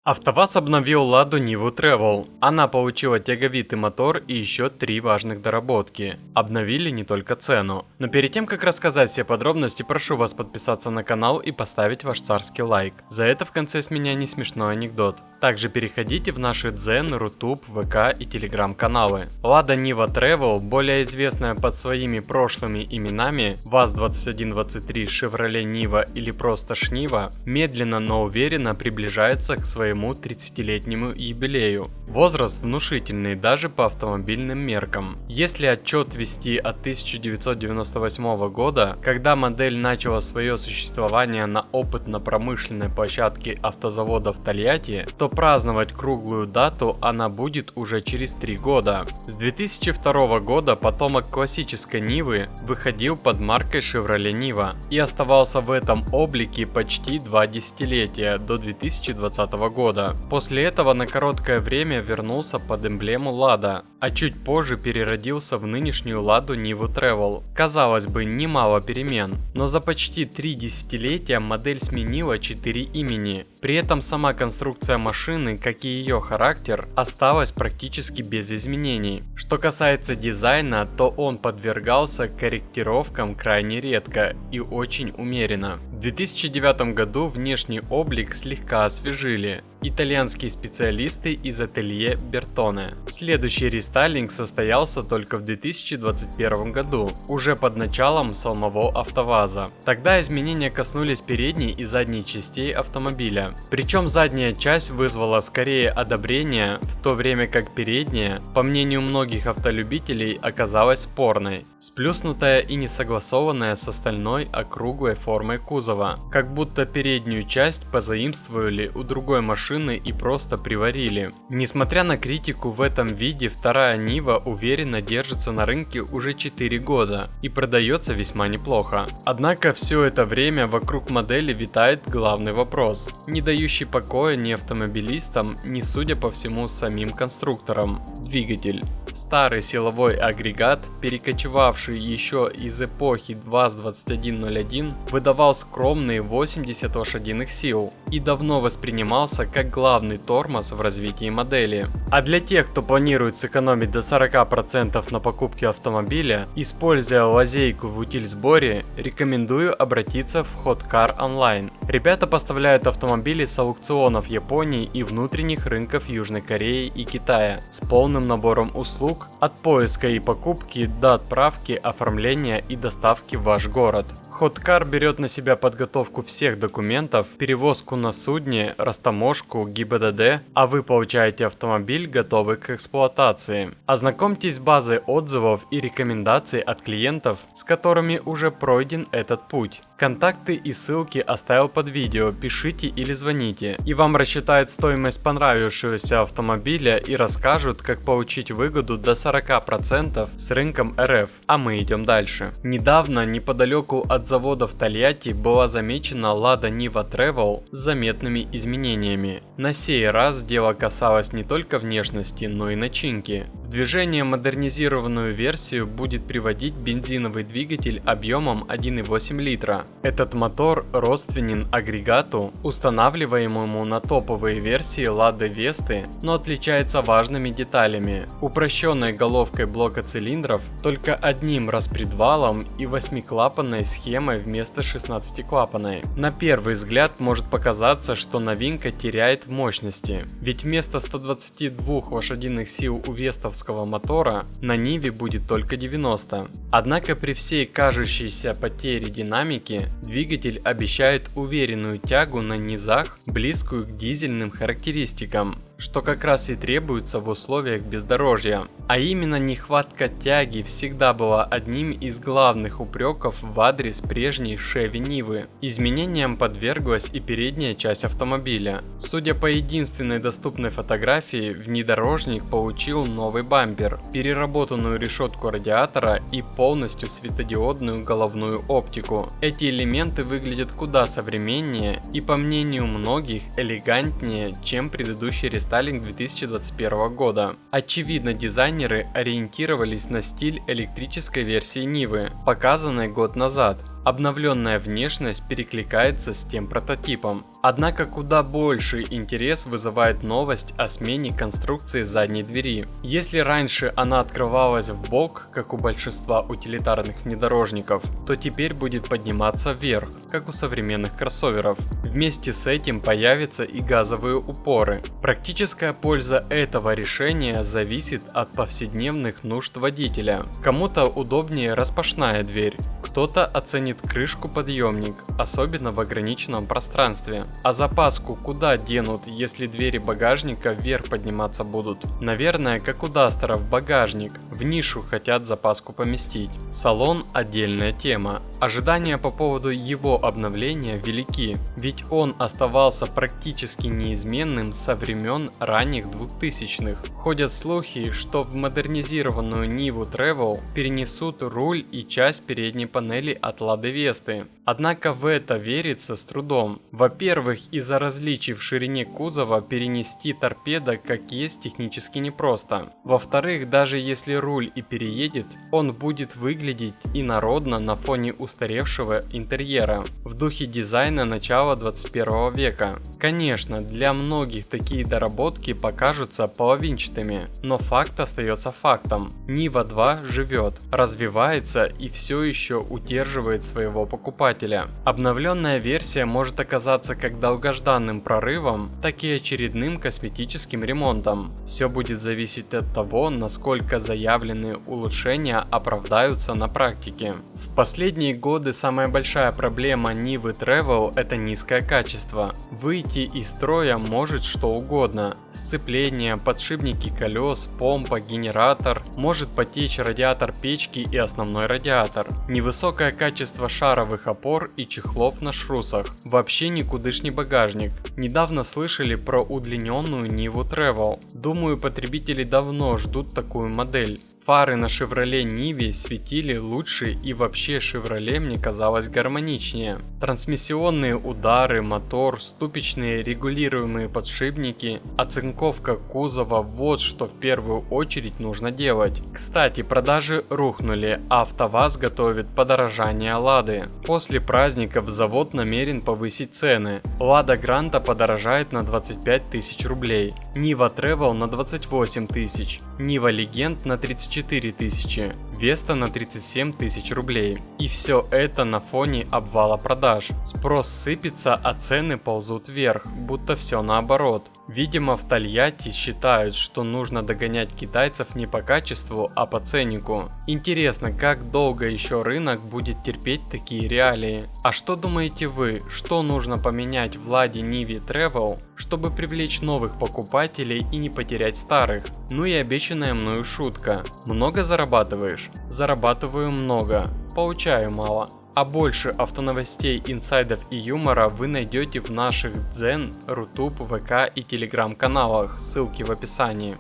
АвтоВАЗ обновил Ладу Ниву Travel. Она получила тяговитый мотор и еще 3 важных доработки. Обновили не только цену. Но перед тем, как рассказать все подробности, прошу вас подписаться на канал и поставить ваш царский лайк. За это в конце с меня не смешной анекдот. Также переходите в наши Дзен, Рутуб, ВК и Телеграм каналы. Лада Нива Travel, более известная под своими прошлыми именами ВАЗ-2123, Chevrolet Niva или просто Шнива, медленно, но уверенно приближается к своему 30-летнему юбилею. Возраст внушительный даже по автомобильным меркам. Если отчет вести от 1998 года, когда модель начала свое существование на опытно-промышленной площадке автозавода в Тольятти, то праздновать круглую дату она будет уже через 3 года. С 2002 года потомок классической Нивы выходил под маркой Chevrolet Niva и оставался в этом облике почти 2 десятилетия, до 2020 года. После этого на короткое время вернулся под эмблему Лада, а чуть позже переродился в нынешнюю Ладу Ниву Travel. Казалось бы, немало перемен, но за почти 3 десятилетия модель сменила 4 имени. При этом сама конструкция машины, как и ее характер, осталась практически без изменений. Что касается дизайна, то он подвергался корректировкам крайне редко и очень умеренно. В 2009 году внешний облик слегка освежили итальянские специалисты из ателье Бертоне. Следующий рестайлинг состоялся только в 2021 году, уже под началом самого АвтоВАЗа. Тогда изменения коснулись передней и задней частей автомобиля. Причем задняя часть вызвала скорее одобрение, в то время как передняя, по мнению многих автолюбителей, оказалась спорной, сплюснутая и не согласованная с остальной округлой формой кузова, как будто переднюю часть позаимствовали у другой машины и просто приварили. Несмотря на критику, в этом виде вторая Нива уверенно держится на рынке уже 4 года и продается весьма неплохо. Однако все это время вокруг модели витает главный вопрос, не дающий покоя ни автомобилистам, ни, судя по всему, самим конструкторам – двигатель. Старый силовой агрегат, перекочевавший еще из эпохи ВАЗ-2101, выдавал скромные 80 лошадиных сил и давно воспринимался как главный тормоз в развитии модели. А для тех, кто планирует сэкономить до 40% на покупке автомобиля, используя лазейку в утильсборе, рекомендую обратиться в Hotcar Online. Ребята поставляют автомобили с аукционов Японии и внутренних рынков Южной Кореи и Китая с полным набором услуг от поиска и покупки до отправки, оформления и доставки в ваш город. Hotcar берет на себя подготовку всех документов, перевозку на судне, растаможку, ГИБДД, а вы получаете автомобиль, готовый к эксплуатации. Ознакомьтесь с базой отзывов и рекомендаций от клиентов, с которыми уже пройден этот путь. Контакты и ссылки оставил под видео, пишите или звоните, и вам рассчитают стоимость понравившегося автомобиля и расскажут, как получить выгоду до 40% с рынком РФ, а мы идем дальше. Недавно, неподалеку от завода в Тольятти, была замечена Лада Нива Travel с заметными изменениями. На сей раз дело касалось не только внешности, но и начинки. В движение модернизированную версию будет приводить бензиновый двигатель объемом 1,8 литра. Этот мотор родственен агрегату, устанавливаемому на топовые версии Лады Весты, но отличается важными деталями: упрощенной головкой блока цилиндров, только одним распредвалом и 8-клапанной схемой вместо 16-клапанной. На первый взгляд может показаться, что новинка теряет в мощности, ведь вместо 122 лошадиных сил у вестовского мотора на Ниве будет только 90. Однако при всей кажущейся потере динамики двигатель обещает уверенную тягу на низах, близкую к дизельным характеристикам, что как раз и требуется в условиях бездорожья. А именно нехватка тяги всегда была одним из главных упреков в адрес прежней Chevy Нивы. Изменениям подверглась и передняя часть автомобиля. Судя по единственной доступной фотографии, внедорожник получил новый бампер, переработанную решетку радиатора и полностью светодиодную головную оптику. Эти элементы выглядят куда современнее и, по мнению многих, элегантнее, чем предыдущий рестайлинг 2021 года. Очевидно, дизайнеры ориентировались на стиль электрической версии Нивы, показанной год назад, Обновленная внешность перекликается с тем прототипом. Однако куда больше интерес вызывает новость о смене конструкции задней двери. Если раньше она открывалась в бок, как у большинства утилитарных внедорожников, то теперь будет подниматься вверх, как у современных кроссоверов. Вместе с этим появятся и газовые упоры. Практическая польза этого решения зависит от повседневных нужд водителя. Кому-то удобнее распашная дверь, кто-то оценит крышку-подъемник, особенно в ограниченном пространстве. А запаску куда денут, если двери багажника вверх подниматься будут? Наверное, как у Дастера в багажник, в нишу хотят запаску поместить. Салон – отдельная тема. Ожидания по поводу его обновления велики, ведь он оставался практически неизменным со времен ранних 2000-х. Ходят слухи, что в модернизированную Ниву Travel перенесут руль и часть передней панели от Лады Весты. Однако в это верится с трудом. Во-первых, из-за различий в ширине кузова перенести торпедо как есть технически непросто. Во-вторых, даже если руль и переедет, он будет выглядеть инородно на фоне устаревшего интерьера, в духе дизайна начала 21 века. Конечно, для многих такие доработки покажутся половинчатыми, но факт остается фактом. Нива 2 живет, развивается и все еще удерживает своего покупателя. Обновленная версия может оказаться как долгожданным прорывом, так и очередным косметическим ремонтом. Все будет зависеть от того, насколько заявленные улучшения оправдаются на практике. В последние годы самая большая проблема Нивы Travel – это низкое качество. Выйти из строя может что угодно. Сцепление, подшипники колес, помпа, генератор, может потечь радиатор печки и основной радиатор. Невысокое качество шаровых опор и чехлов на шрусах. Вообще никудышний багажник. Недавно слышали про удлиненную Ниву Travel. Думаю, потребители давно ждут такую модель. Фары на Chevrolet Ниве светили лучше и вообще Chevrolet мне казалось гармоничнее. Трансмиссионные удары, мотор, ступичные регулируемые подшипники, оцинковка кузова – вот что в первую очередь нужно делать. Кстати, продажи рухнули, а АвтоВАЗ готовит подорожание Лады. После праздников завод намерен повысить цены. Лада Гранта подорожает на 25 тысяч рублей, Нива Travel на 28 тысяч, Нива Легенд на 34 тысячи, Веста на 37 тысяч рублей. И все это на фоне обвала продаж. Спрос сыпется, а цены ползут вверх, будто все наоборот. Видимо, в Тольятти считают, что нужно догонять китайцев не по качеству, а по ценнику. Интересно, как долго еще рынок будет терпеть такие реалии? А что думаете вы, что нужно поменять в Ладе Ниве Travel, чтобы привлечь новых покупателей и не потерять старых? Ну и обещанная мною шутка. Много зарабатываешь? Зарабатываю много, получаю мало. А больше автоновостей, инсайдов и юмора вы найдете в наших Дзен, Рутуб, ВК и Телеграм каналах, ссылки в описании.